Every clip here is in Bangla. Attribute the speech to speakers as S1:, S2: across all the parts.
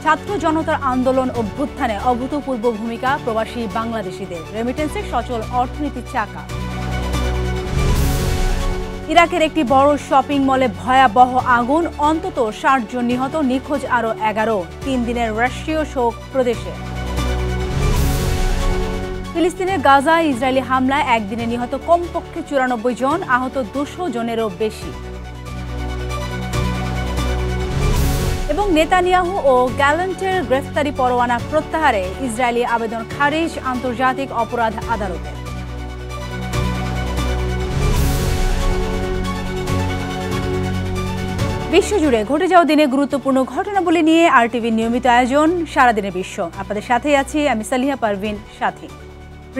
S1: ছাত্র জনতার আন্দোলন অভ্যুত্থানে অভূতপূর্ব ভূমিকা প্রবাসী বাংলাদেশিদের, রেমিটেন্সের সচল অর্থনীতির চাকা। ইরাকের একটি বড় শপিং মলে ভয়াবহ আগুন, অন্তত ৬০ জন নিহত, নিখোঁজ আরও ১১। ৩ দিনের রাষ্ট্রীয় শোক প্রদেশে। ফিলিস্তিনের গাজায় ইসরায়েলি হামলায় একদিনে নিহত কমপক্ষে ৯৪ জন, আহত ২০০ জনেরও বেশি। এবং নেতানিয়াহু ও গ্যালান্টের গ্রেফতারি পরোয়ানা প্রত্যাহারে ইসরায়েলি আবেদন খারিজ আন্তর্জাতিক অপরাধ আদালতে। বিশ্বজুড়ে ঘটে যাওয়া দিনে গুরুত্বপূর্ণ ঘটনাবলী নিয়ে আরটিভির নিয়মিত আয়োজন সারাদিনের বিশ্ব। আপনাদের সাথেই আছি আমি সালিহা পারভিন সাথী।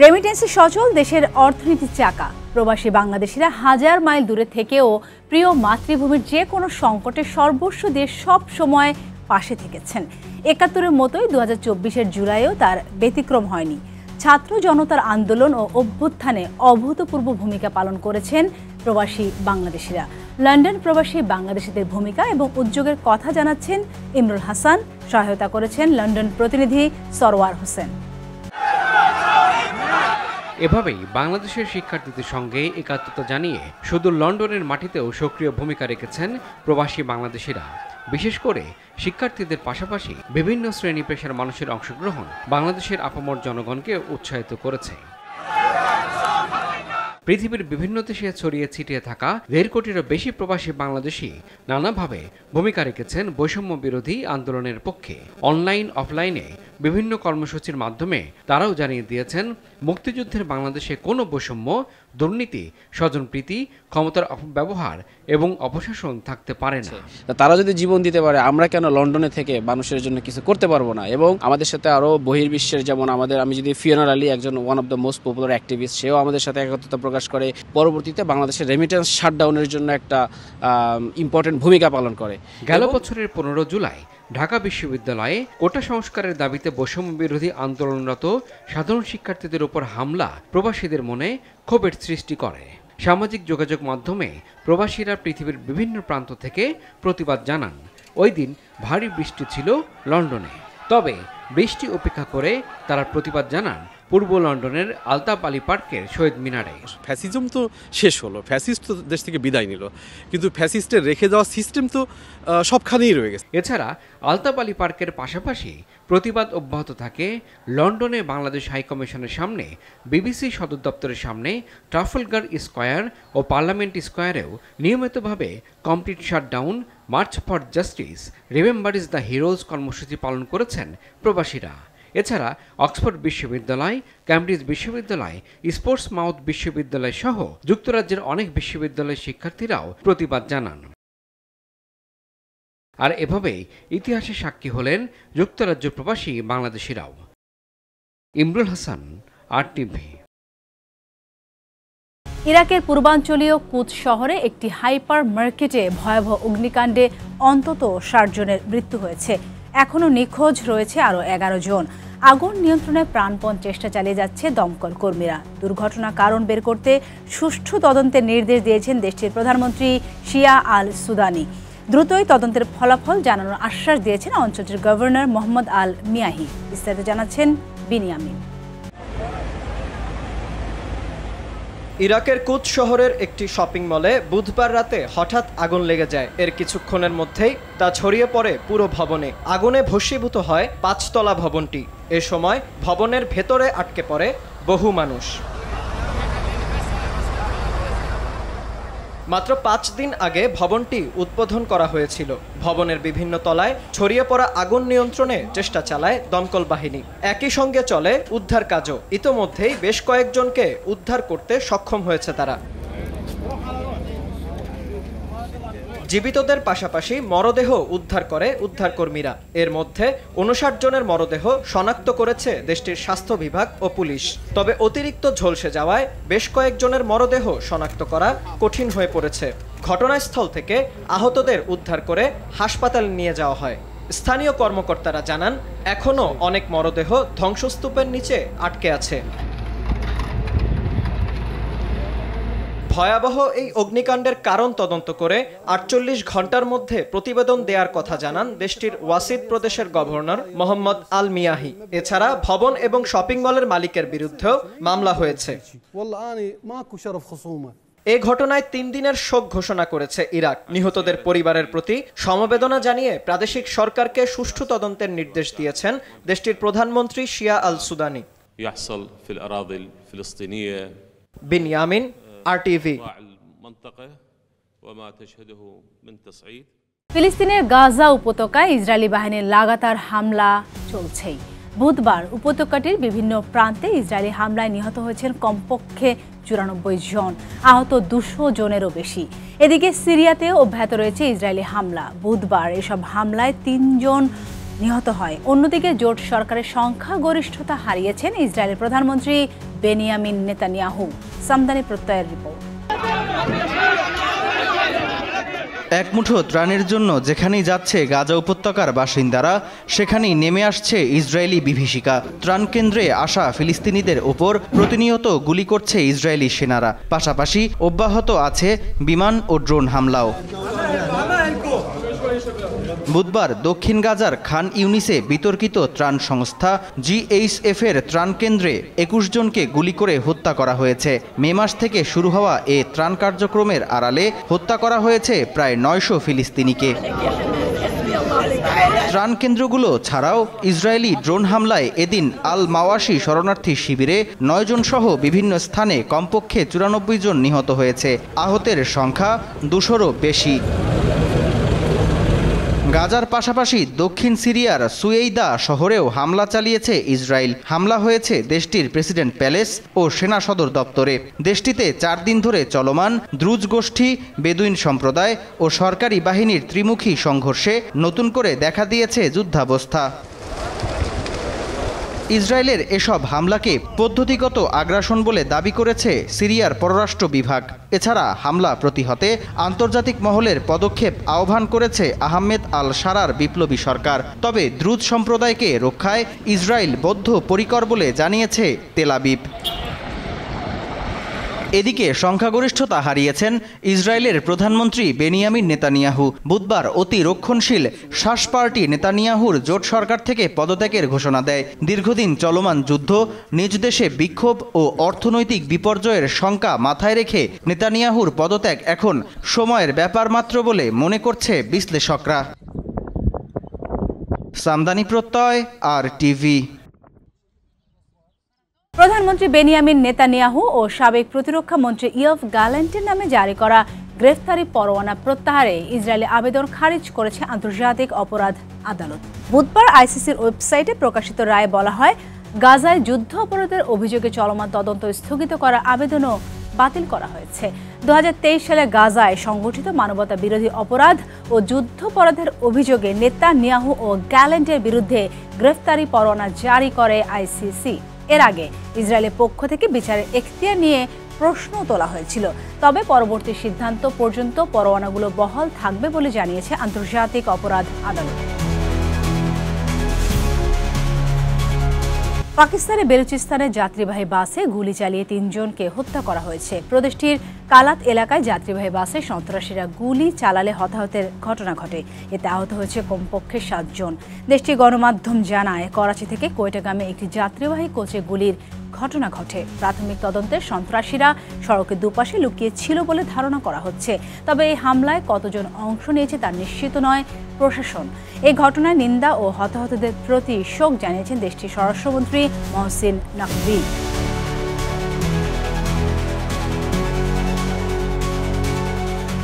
S1: রেমিটেন্সে সচল দেশের অর্থনীতির চাকা। প্রবাসী বাংলাদেশিরা হাজার মাইল দূরে থেকেও প্রিয় মাতৃভূমির যে কোনো সংকটে সর্বস্ব দিয়ে সব সময় পাশে থেকেছেন। ৭১-এর মতোই ২০২৪-এর জুলাইও তার ব্যতিক্রম হয়নি। ছাত্র জনতার আন্দোলন ও অভ্যুত্থানে অভূতপূর্ব ভূমিকা পালন করেছেন প্রবাসী বাংলাদেশিরা। লন্ডন প্রবাসী বাংলাদেশিদের ভূমিকা এবং উদ্যোগের কথা জানাচ্ছেন ইমরুল হাসান, সহায়তা করেছেন লন্ডন প্রতিনিধি সরওয়ার হোসেন।
S2: এভাবেই বাংলাদেশের শিক্ষার্থীদের সঙ্গে একাত্মতা জানিয়ে শুধু লন্ডনের মাটিতেও সক্রিয় ভূমিকা রেখেছেন প্রবাসী বাংলাদেশিরা। বিশেষ করে শিক্ষার্থীদের পাশাপাশি বিভিন্ন শ্রেণী পেশার মানুষের অংশগ্রহণ বাংলাদেশের আপামর জনগণকে উৎসাহিত করেছে। পৃথিবীর বিভিন্ন দেশে ছড়িয়ে ছিটিয়ে থাকা ১.৫ কোটিরও বেশি প্রবাসী বাংলাদেশি নানাভাবে ভূমিকা রেখেছেন বৈষম্য বিরোধী আন্দোলনের পক্ষে। অনলাইন অফলাইনে বিভিন্ন কর্মসূচির মাধ্যমে তারাও জানিয়ে দিয়েছেন মুক্তিযুদ্ধের বাংলাদেশে কোনো বৈষম্য, দুর্নীতি, স্বজনপ্রীতি, ক্ষমতার অপব্যবহার এবং অপশাসন থাকতে পারে না।
S3: তারা যদি জীবন দিতে পারে, আমরা কেন লন্ডনে থেকে মানুষের জন্য কিছু করতে পারবো না? এবং আমাদের সাথে আরও বহির্বিশ্বের, যেমন আমি যদি ফিওনা আলী, একজন one of the most popular activist, সেও আমাদের সাথে একত্রতা প্রকাশ করে। পরবর্তীতে বাংলাদেশের রেমিটেন্স শাটডাউনের জন্য একটা ইম্পর্টেন্ট ভূমিকা পালন করে।
S2: গেল বছরের ১৫ জুলাই ঢাকা বিশ্ববিদ্যালয়ে কোটা সংস্কারের দাবিতে বৈষম্য বিরোধী আন্দোলনরত সাধারণ শিক্ষার্থীদের উপর হামলা প্রবাসীদের মনে ক্ষোভের সৃষ্টি করে। সামাজিক যোগাযোগ মাধ্যমে প্রবাসীরা পৃথিবীর বিভিন্ন প্রান্ত থেকে প্রতিবাদ জানান। ওই দিন ভারী বৃষ্টি ছিল লন্ডনে, তবে বৃষ্টি উপেক্ষা করে তারা প্রতিবাদ জানান পূর্ব লন্ডনের আলতাফ আলী পার্কের শহীদ মিনারে।
S4: ফ্যাসিজম তো শেষ হলো, ফ্যাসিস্ট তো দেশ থেকে বিদায় নিল, কিন্তু ফ্যাসিস্টের রেখে যাওয়া সিস্টেম তো সবখানেই রয়ে গেছে।
S2: এছাড়া আলতাফ আলী পার্কের পাশাপাশি প্রতিবাদ অব্যাহত থাকে লন্ডনে বাংলাদেশ হাইকমিশনের সামনে, বিবিসি সদর দপ্তরের সামনে, ট্রাফালগার স্কয়ার ও পার্লামেন্ট স্কয়ারেও নিয়মিতভাবে complete shutdown, march for justice, remember the heroes কর্মসূচি পালন করেছেন প্রবাসীরা। এছাড়া অক্সফোর্ড বিশ্ববিদ্যালয়, ক্যামব্রিজ বিশ্ববিদ্যালয়, স্পোর্টস মাউথ বিশ্ববিদ্যালয় সহ যুক্তরাজ্যের অনেক বিশ্ববিদ্যালয়ের শিক্ষার্থীরাও প্রতিবাদ জানান। আর এভাবেই ইতিহাসে সাক্ষী হলেন যুক্তরাজ্য প্রবাসী বাংলাদেশিরাও। ইমরুল হাসান, আরটিভি।
S1: ইরাকের পূর্বাঞ্চলীয় কুদ শহরে একটি হাইপার মার্কেটে ভয়াবহ অগ্নিকাণ্ডে অন্তত ৬০ জনের মৃত্যু হয়েছে। এখনও নিখোঁজ রয়েছে আরও ১১ জন। আগুন নিয়ন্ত্রণে প্রাণপণ চেষ্টা চালিয়ে যাচ্ছে দমকল কর্মীরা। দুর্ঘটনার কারণ বের করতে সুষ্ঠু তদন্তের নির্দেশ দিয়েছেন দেশটির প্রধানমন্ত্রী শিয়া আল সুদানি। দ্রুতই তদন্তের ফলাফল জানানোর আশ্বাস দিয়েছেন অঞ্চলটির গভর্নর মোহাম্মদ আল মিয়াহি। বিস্তারিত জানাচ্ছেন বিনিয়ামিন।
S5: ইরাকের কুদ শহরের একটি শপিং মলে বুধবার রাতে হঠাৎ আগুন লেগে যায়। এর কিছুক্ষণের মধ্যেই তা ছড়িয়ে পড়ে পুরো ভবনে। আগুনে ভস্মীভূত হয় ৫তলা ভবনটি। এ সময় ভবনের ভেতরে আটকে পড়ে বহু মানুষ। মাত্র ৫ দিন আগে ভবনটি উদ্বোধন করা হয়েছিল। ভবনের বিভিন্ন তলায় ছড়িয়ে পড়া আগুন নিয়ন্ত্রণে চেষ্টা চালায় দমকল বাহিনী। একই সঙ্গে চলে উদ্ধার কাজও। ইতোমধ্যেই বেশ কয়েকজনকে উদ্ধার করতে সক্ষম হয়েছে তারা। জীবিতদের পাশাপাশি মরদেহ উদ্ধার করে উদ্ধারকর্মীরা। এর মধ্যে ৫৯ জনের মরদেহ শনাক্ত করেছে দেশটির স্বাস্থ্য বিভাগ ও পুলিশ। তবে অতিরিক্ত ঝলসে যাওয়ায় বেশ কয়েকজনের মরদেহ শনাক্ত করা কঠিন হয়ে পড়েছে। ঘটনাস্থল থেকে আহতদের উদ্ধার করে হাসপাতালে নিয়ে যাওয়া হয়। স্থানীয় কর্মকর্তারা জানান, এখনও অনেক মরদেহ ধ্বংসস্তূপের নিচে আটকে আছে। ভয়াবহ এই অগ্নিকাণ্ডের কারণ তদন্ত করে ৪৮ ঘন্টার মধ্যে প্রতিবেদন দেওয়ার কথা জানান দেশটির ওয়াসিদ প্রদেশের গভর্নর মোহাম্মদ আল মিয়াহি। এছাড়া ভবন এবং শপিং মলের মালিকের বিরুদ্ধেও মামলা হয়েছে। এ ঘটনায় ৩ দিনের শোক ঘোষণা করেছে ইরাক। নিহতদের পরিবারের প্রতি সমবেদনা জানিয়ে প্রাদেশিক সরকারকে সুষ্ঠু তদন্তের নির্দেশ দিয়েছেন দেশটির প্রধানমন্ত্রী শিয়া আল সুদানি। বিনয়ামিন, RTV।
S1: ফিলিস্তিনের গাজা উপত্যকায় ইসরায়েলি বাহিনীর লাগাতার হামলা চলছেই। বুধবার উপত্যকাটির বিভিন্ন প্রান্তে ইসরায়েলি হামলায় নিহত হয়েছেন কমপক্ষে ৯৪ জন, আহত ২০০ জনেরও বেশি। এদিকে সিরিয়াতেও অব্যাহত রয়েছে ইসরায়েলি হামলা। বুধবার এসব হামলায় ৩ জন নিহত হয়। অন্যদিকে জোট সরকারের সংখ্যাগরিষ্ঠতা হারিয়েছেন ইসরায়েলের প্রধানমন্ত্রী বেনিয়ামিন নেতানিয়াহু। সামদানি প্রত্যয়ের রিপোর্ট।
S6: এক মুঠো ত্রাণের জন্য যেখানেই যাচ্ছে গাজা উপত্যকার বাসিন্দারা, সেখানেই নেমে আসছে ইসরায়েলি বিভীষিকা। ত্রাণ কেন্দ্রে আসা ফিলিস্তিনিদের ওপর প্রতিনিয়ত গুলি করছে ইসরায়েলি সেনারা। পাশাপাশি অব্যাহত আছে বিমান ও ড্রোন হামলাও। বুধবার দক্ষিণ গাজার খান ইউনিসে বিতর্কিত ত্রাণ সংস্থা GHF এর ত্রাণ কেন্দ্রে ২১ জনকে গুলি করে হত্যা করা হয়েছে। মে মাস থেকে শুরু হওয়া এ ত্রাণ কার্যক্রমের আড়ালে হত্যা করা হয়েছে প্রায় ৯০০ ফিলিস্তিনিকে। ত্রাণ কেন্দ্রগুলো ছাড়াও ইসরায়েলি ড্রোন হামলায় এদিন আল মাওয়াশি শরণার্থী শিবিরে ৯ জন সহ বিভিন্ন স্থানে কমপক্ষে ৯৪ জন নিহত হয়েছে। আহতের সংখ্যা ২০০রও বেশি। গাজার পাশাপাশি দক্ষিণ সিরিয়ার সুয়েইদা শহরেও হামলা চালিয়েছে ইসরায়েল। হামলা হয়েছে দেশটির প্রেসিডেন্ট প্যালেস ও সেনা সদর দপ্তরে। দেশটিতে ৪ দিন ধরে চলমান দ্রুজ গোষ্ঠী, বেদুইন সম্প্রদায় ও সরকারি বাহিনীর ত্রিমুখী সংঘর্ষে নতুন করে দেখা দিয়েছে যুদ্ধাবস্থা। ইসরায়েলের এসব হামলাকে পদ্ধতিগত আগ্রাসন বলে দাবি করেছে সিরিয়ার পররাষ্ট্র বিভাগ। এছাড়া হামলা প্রতিহতে আন্তর্জাতিক মহলের পদক্ষেপ আহ্বান করেছে আহমেদ আল শারার বিপ্লবী সরকার। তবে দ্রুজ সম্প্রদায়কে রক্ষায় ইসরায়েল বদ্ধপরিকর বলে জানিয়েছে তেল আবিব। এদিকে সংখ্যাগরিষ্ঠতা হারিয়েছেন ইসরায়েলের প্রধানমন্ত্রী বেনিয়ামিন নেতানিয়াহু। বুধবার অতি রক্ষণশীল শাস পার্টি নেতানিয়াহুর জোট সরকার থেকে পদত্যাগের ঘোষণা দেয়। দীর্ঘদিন চলমান যুদ্ধ, নিজ দেশে বিক্ষোভ ও অর্থনৈতিক বিপর্যয়ের শঙ্কা মাথায় রেখে নেতানিয়াহুর পদত্যাগ এখন সময়ের ব্যাপার মাত্র বলে মনে করছে বিশ্লেষকরা। সামদানি প্রত্যয়, RTV।
S1: প্রধানমন্ত্রী বেনিয়ামিন নেতানিয়াহু ও সাবেক প্রতিরক্ষা মন্ত্রী ইয়ভ গ্যালেন্টের নামে জারি করা গ্রেফতারি পরোয়ানা প্রত্যাহারে ইসরায়েলি আবেদন খারিজ করেছে আন্তর্জাতিক অপরাধ আদালত। বুধবার ICCর ওয়েবসাইটে প্রকাশিত রায়ে বলা হয়, গাজায় যুদ্ধ অপরাধের অভিযোগে চলমান তদন্ত স্থগিত করার আবেদনও বাতিল করা হয়েছে। ২০২৩ সালে গাজায় সংগঠিত মানবতা বিরোধী অপরাধ ও যুদ্ধাপরাধের অভিযোগে নেতানিয়াহু ও গ্যালেন্টের বিরুদ্ধে গ্রেফতারি পরোয়ানা জারি করে ICC। এর আগে ইসরায়েলের পক্ষ থেকে বিচারের এখতিয়ার নিয়ে প্রশ্ন তোলা হয়েছিল। তবে পরবর্তী সিদ্ধান্ত পর্যন্ত পরোয়ানাগুলো বহাল থাকবে বলে জানিয়েছে আন্তর্জাতিক অপরাধ আদালত। পাকিস্তানের বেলুচিস্তানের যাত্রীবাহী বাসে গুলি চালিয়ে ৩ জনকে হত্যা করা হয়েছে। প্রদেশটির কালাত এলাকায় যাত্রীবাহী বাসে সন্ত্রাসীরা গুলি চালালে হতাহতের ঘটনা ঘটে। এতে আহত হয়েছে কমপক্ষে ৭ জন। দেশটির গণমাধ্যম জানায়, করাচি থেকে কোয়েটাগামে একটি যাত্রীবাহী কোচে গুলির ঘটনা ঘটে। প্রাথমিক তদন্তে সন্ত্রাসীরা সড়কের দুপাশে লুকিয়ে ছিল বলে ধারণা করা হচ্ছে। তবে এই হামলায় কতজন অংশ নিয়েছে তা নিশ্চিত নয় প্রশাসন। এই ঘটনায় নিন্দা ও হতাহতদের প্রতি শোক জানিয়েছেন দেশটির স্বরাষ্ট্রমন্ত্রী মহসিন নাকভি।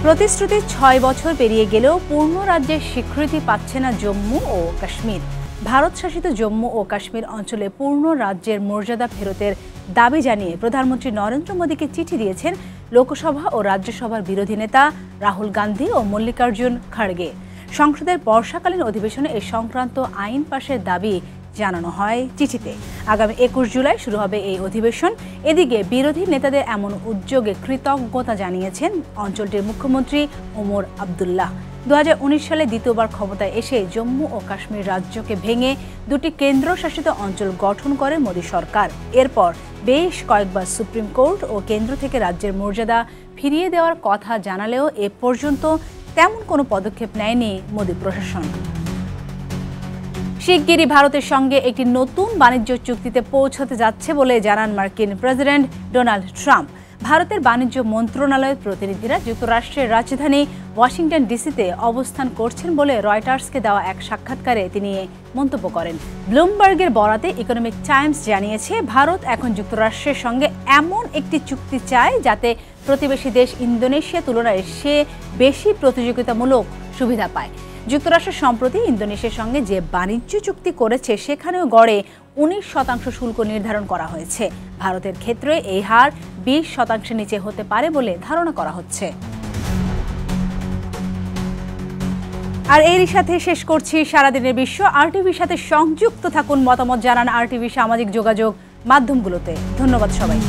S1: প্রতিশ্রুতি ৬ বছর পেরিয়ে গেলেও পূর্ণ রাজ্যের স্বীকৃতি পাচ্ছে না জম্মু ও কাশ্মীর। ভারত শাসিত জম্মু ও কাশ্মীর অঞ্চলে পূর্ণ রাজ্যের মর্যাদা ফেরতের দাবি জানিয়ে প্রধানমন্ত্রী নরেন্দ্র মোদীকে চিঠি দিয়েছেন লোকসভা ও রাজ্যসভার বিরোধী নেতা রাহুল গান্ধী ও মল্লিকার্জুন খাড়গে। সংসদের বর্ষাকালীন অধিবেশনে এই সংক্রান্ত আইন পাশের দাবি জানানো হয় চিঠিতে। আগামী ২১ জুলাই শুরু হবে এই অধিবেশন। এদিকে বিরোধী নেতাদের এমন উদ্যোগে কৃতজ্ঞতা জানিয়েছেন অঞ্চলটির মুখ্যমন্ত্রী ওমর আবদুল্লাহ। 2019 সালে দ্বিতীয়বার ক্ষমতায় এসে জম্মু ও কাশ্মীর রাজ্যকে ভেঙে দুটি কেন্দ্রশাসিত অঞ্চল গঠন করে মোদী সরকার। এরপর বেশ কয়েকবার সুপ্রিম কোর্ট ও কেন্দ্র থেকে রাজ্যের মর্যাদা ফিরিয়ে দেওয়ার কথা জানালেও এ পর্যন্ত তেমন কোনো পদক্ষেপ নেয়নি মোদী প্রশাসন। শিগগিরই ভারতের সঙ্গে একটি নতুন বাণিজ্য চুক্তিতে পৌঁছতে যাচ্ছে বলে জানান মার্কিন প্রেসিডেন্ট ডোনাল্ড ট্রাম্প। ভারতের বাণিজ্য মন্ত্রণালয়ের প্রতিনিধিরা যুক্তরাষ্ট্রের রাজধানী ওয়াশিংটন ডিসিতে অবস্থান করছেন বলে রয়টার্সকে দেওয়া এক সাক্ষাৎকারে তিনি মন্তব্য করেন। ব্লুমবার্গের বরাতে ইকোনমিক টাইমস জানিয়েছে, ভারত এখন যুক্তরাষ্ট্রের সঙ্গে এমন একটি চুক্তি চায় যাতে প্রতিবেশী দেশ ইন্দোনেশিয়া তুলনায় সে বেশি প্রতিযোগিতামূলক সুবিধা পায়। যুক্তরাষ্ট্র সম্প্রতি ইন্দোনেশিয়ার সঙ্গে যে বাণিজ্য চুক্তি করেছে সেখানেও গড়ে 19% শুল্ক নির্ধারণ করা হয়েছে। ভারতের ক্ষেত্রে এই হার 20% নিচে হতে পারে বলে ধারণা করা হচ্ছে। আর এরই সাথে শেষ করছি সারাদিনের বিশ্ব। আরটিভির সাথে সংযুক্ত থাকুন, মতামত জানান আরটিভি সামাজিক যোগাযোগ মাধ্যমগুলোতে। ধন্যবাদ সবাই।